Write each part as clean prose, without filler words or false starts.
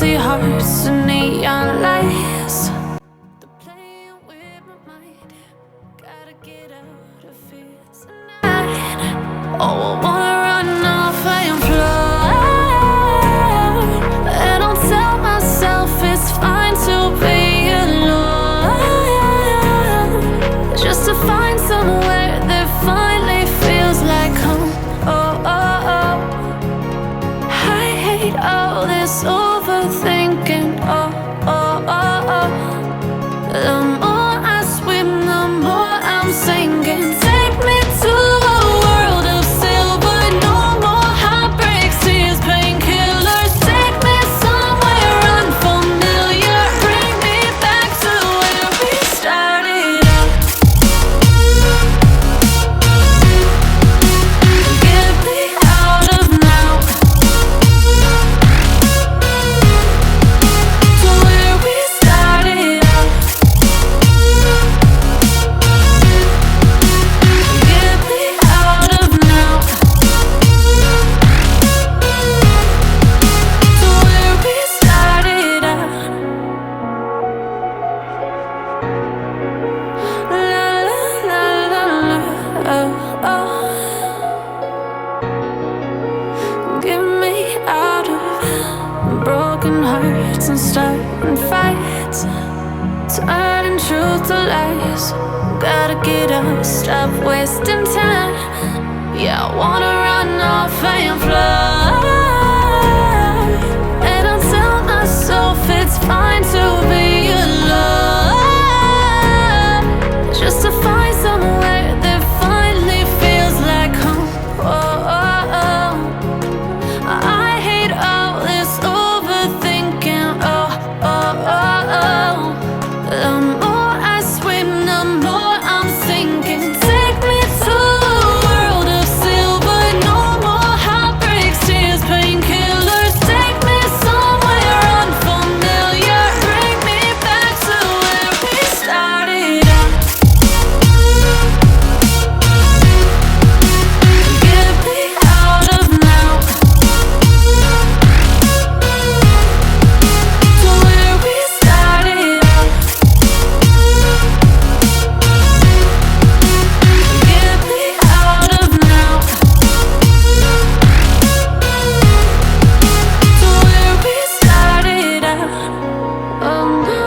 empty hearts and neon lights. They're playing with my mind. Gotta get out of here tonight. Oh, I wanna run off and fly. And I'll tell myself it's fine to be alone, just to find somewhere that finally feels like home. Oh, oh, oh. I hate all this overthinking. Oh, oh, oh, oh. The more I swim, the more I'm sinking. Take me to a world of silver. No more heartbreaks, tears, painkillers. Take me somewhere unfamiliar. Bring me back to where we started out. Get me out of now, to where we started out. Get me out of now, to where we started out. La la la la la, oh, oh. Get me out of broken hearts and starting fights, turning truth to lies. Gotta get up, stop wasting time. Yeah, I wanna run off and fly. And I'll tell myself it's fine to be alone, just to find somewhere that finally feels like home. Oh, oh, oh. I hate all this overthinking. Oh, oh, oh, oh. The more I swim, the more I'm sinking. Take me to a world of silver. No more heartbreaks, tears, painkillers. Take me somewhere unfamiliar. Bring me back to where we started out. Get me out of now, to where we started out. Get me out of now, to where we started out. Oh no,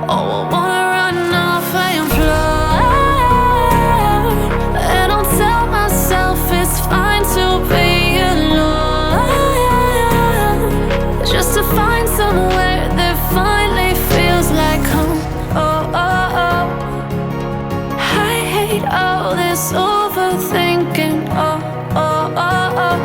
oh, I wanna run off and fly. And I'll tell myself it's fine to be alone, just to find somewhere that finally feels like home. Oh, oh, oh. I hate all this overthinking. Oh, oh, oh, oh.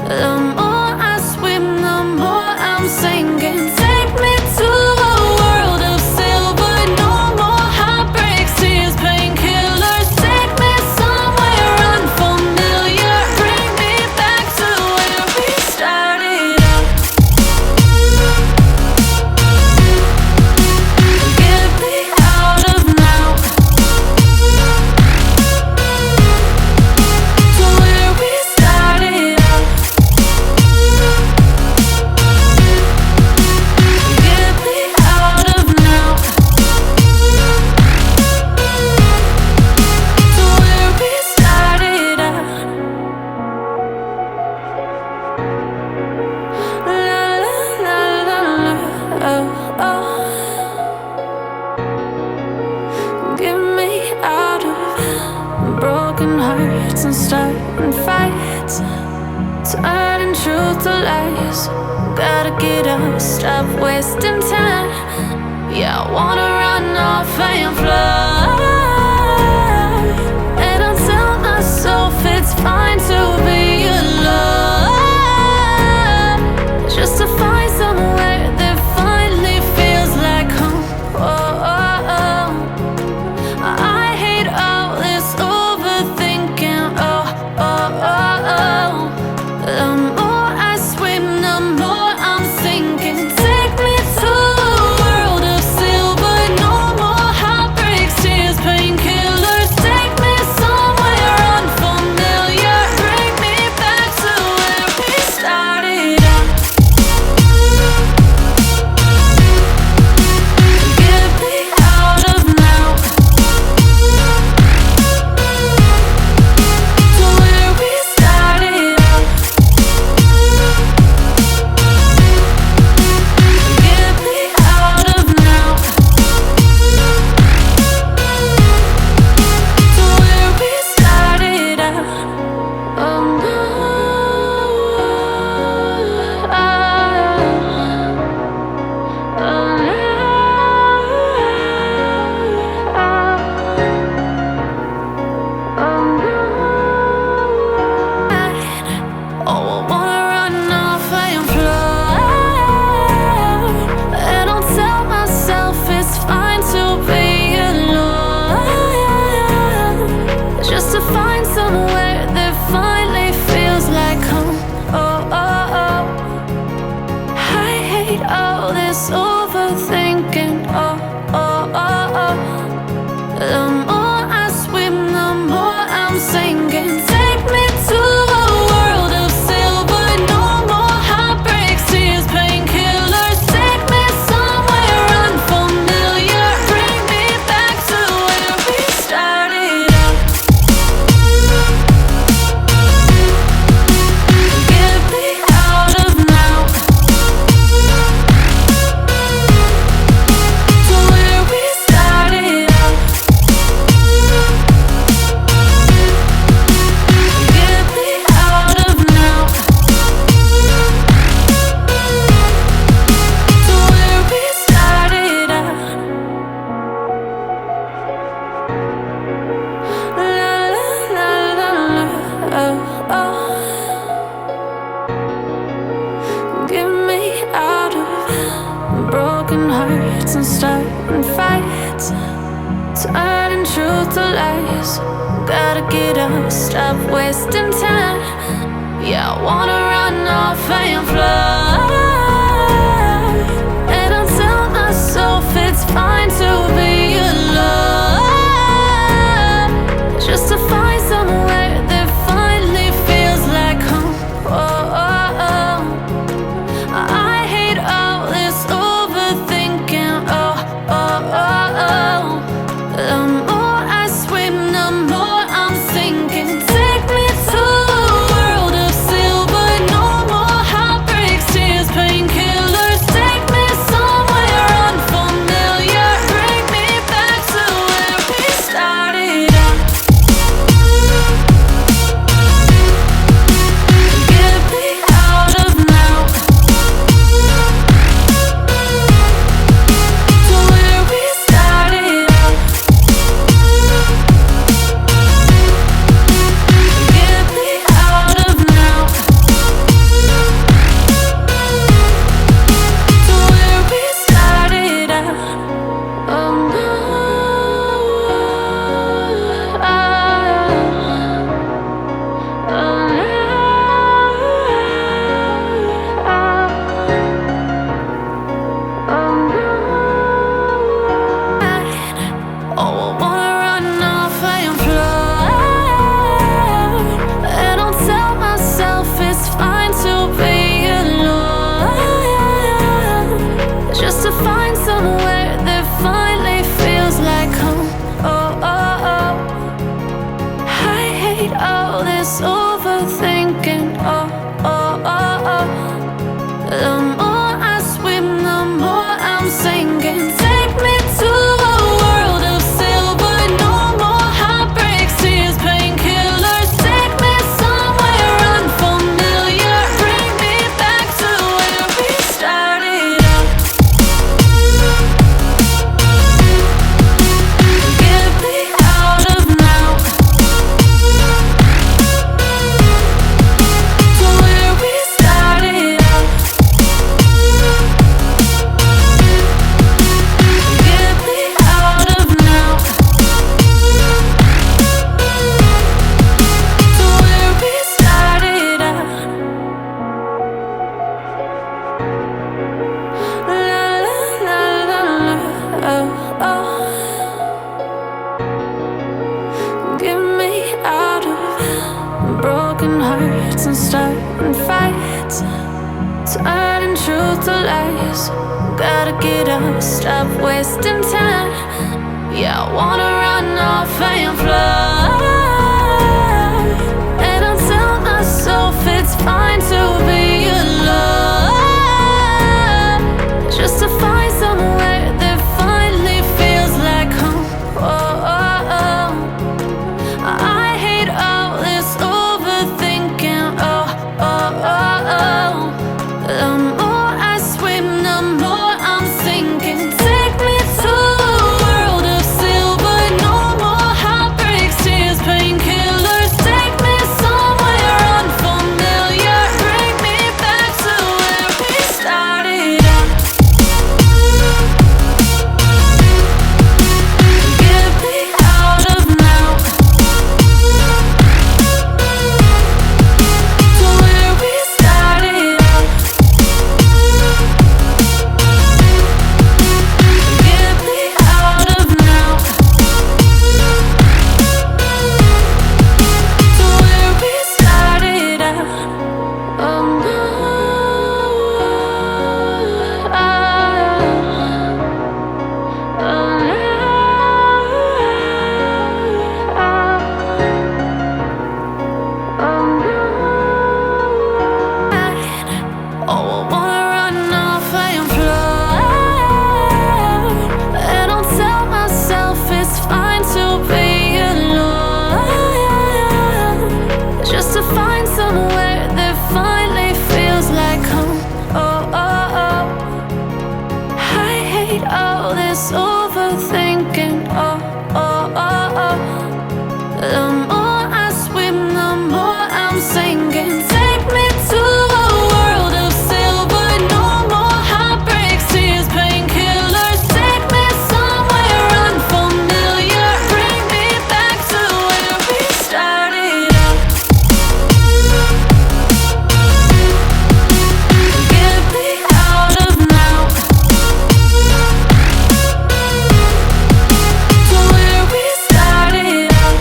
The more I swim, the more I'm sinking. Take me to a world of silver. No more heartbreaks, tears, painkillers. Take me somewhere unfamiliar. Bring me back to where we started out. Get me out of now, to where we started out. Get me out of now, to where we started out. La la la la la, oh, oh. Get me out of broken hearts and starting fights, turning truth to lies. Gotta get up, stop wasting time. Yeah, I wanna run off and fly. And I'll tell myself it's fine to be alone, just to find somewhere that finally feels like home. Oh, oh, oh. I hate all this overthinking. Oh, oh, oh, oh. The more I swim, the more I'm sinking. this overthinking. Oh, oh, oh, oh. The more I swim, the more I'm sinking. Take me to a world of silver. No more heartbreaks, tears, painkillers. Take me somewhere unfamiliar. Bring me back to where we started out. Get me out of now. To where we started out. Get me out of now. To where we started out. La la la la la. Oh, oh. Get me out of broken hearts and starting fights, turning truth to lies. Gotta get up, stop wasting time. Yeah, I wanna run off and fly. And I'll tell myself it's fine to be alone, just to find somewhere that finally feels like home. Oh, oh, oh. I hate all this overthinking. Oh, oh, oh, oh. The more I swim, the more I'm sinking. Take me to a world of silver. No more heartbreaks, tears, painkillers. Take me somewhere unfamiliar. Bring me back to where we started out. Get me out of now. To where we started out. Get me out of now. To where we started out. Oh no. Oh, I wanna run off and fly. And I'll tell myself it's fine to be alone, just to find somewhere that finally feels like home. Oh, oh, oh. I hate all this overthinking. Oh, oh, oh, oh. The more I swim, the more I'm sinking. Take me to a world of silver. No more heartbreaks, tears, painkillers. Take me somewhere unfamiliar. Bring me back to where we started out. Get me out of now. To where we started out. Get me out of now. To where we started out. La la la la la. Oh, oh. Get me out of broken hearts and starting fights, turning truth to lies. Gotta get up, stop wasting time. Yeah, I wanna run off and fly. And I'll tell myself it's fine to be alone, just to find somewhere that finally feels like home. Oh, oh, oh. I hate all this overthinking. Oh, oh, oh, oh. The more I swim, the more I'm sinking. Take me to a world of silver. No more heartbreaks, tears, all this overthinking. Oh, oh, oh, oh. The more I swim, the more I'm sinking. Take me to a world of silver. No more heartbreaks, tears, painkillers. Take me somewhere unfamiliar. Bring me back to where we started out. Get me out of now. To where we started out.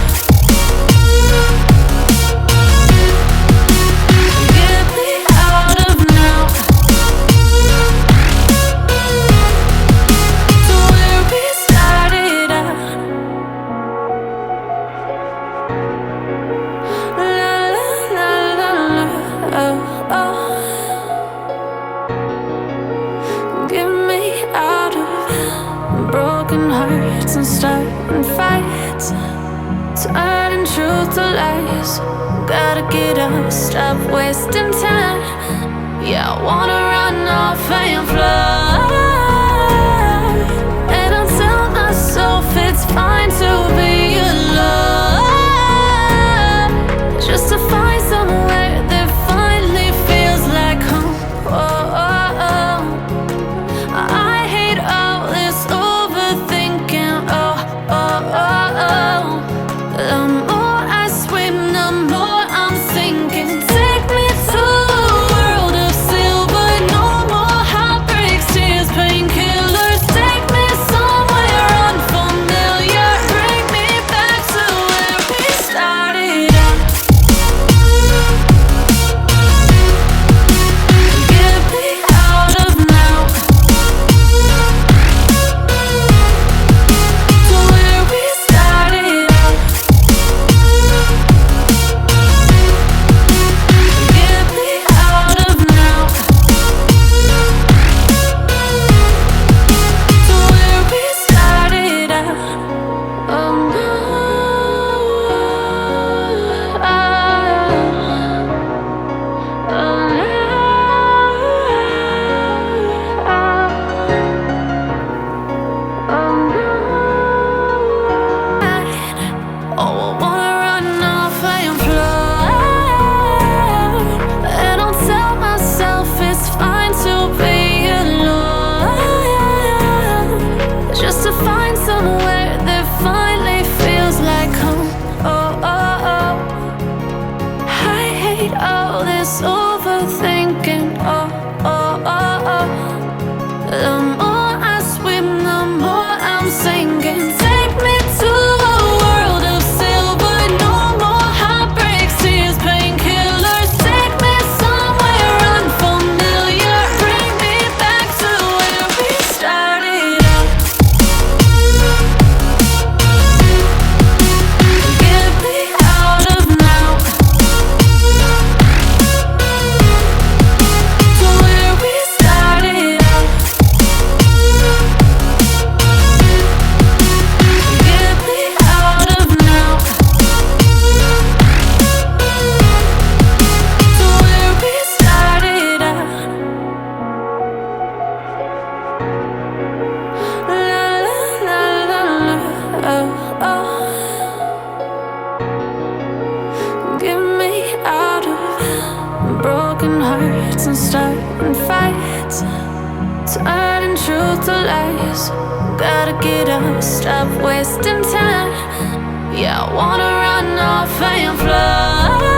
Get me out of now. To where we started out. La la la la la. Oh, oh. Get me out of broken hearts and starting fights, turning truth to lies. Gotta get up, stop wasting time. Yeah, I wanna run off and fly. And I tell myself it's fine to be alone, just to find somewhere that finally feels like home. Oh, oh, oh. I hate all this overthinking. Oh, oh, oh, oh. The more I swim, the more I'm sinking. Take me to a world of silver. No more heartbreaks, tears, painkillers. Take me somewhere unfamiliar. Bring me back to where we started out. Get me out of now. To where we started out. Get me out of now. To where we started out. Oh no. Oh, I wanna run off and fly. And I'll tell myself it's fine to be alone, just to find somewhere that finally feels like home. Oh, oh, oh. I hate all this overthinking. Oh, oh, oh, oh. The more I swim, the more I'm sinking. Take me to a world of silver. No more heartbreaks, tears, painkillers. Take me somewhere unfamiliar. Bring me back to where we started out. Get me out of now. To where we started out. Get me out of now. To where we started out. La la la la la. Oh, oh. Get me out of broken hearts and starting fights, turning truth to lies. Gotta get up, stop wasting time. Yeah, I wanna run off and fly.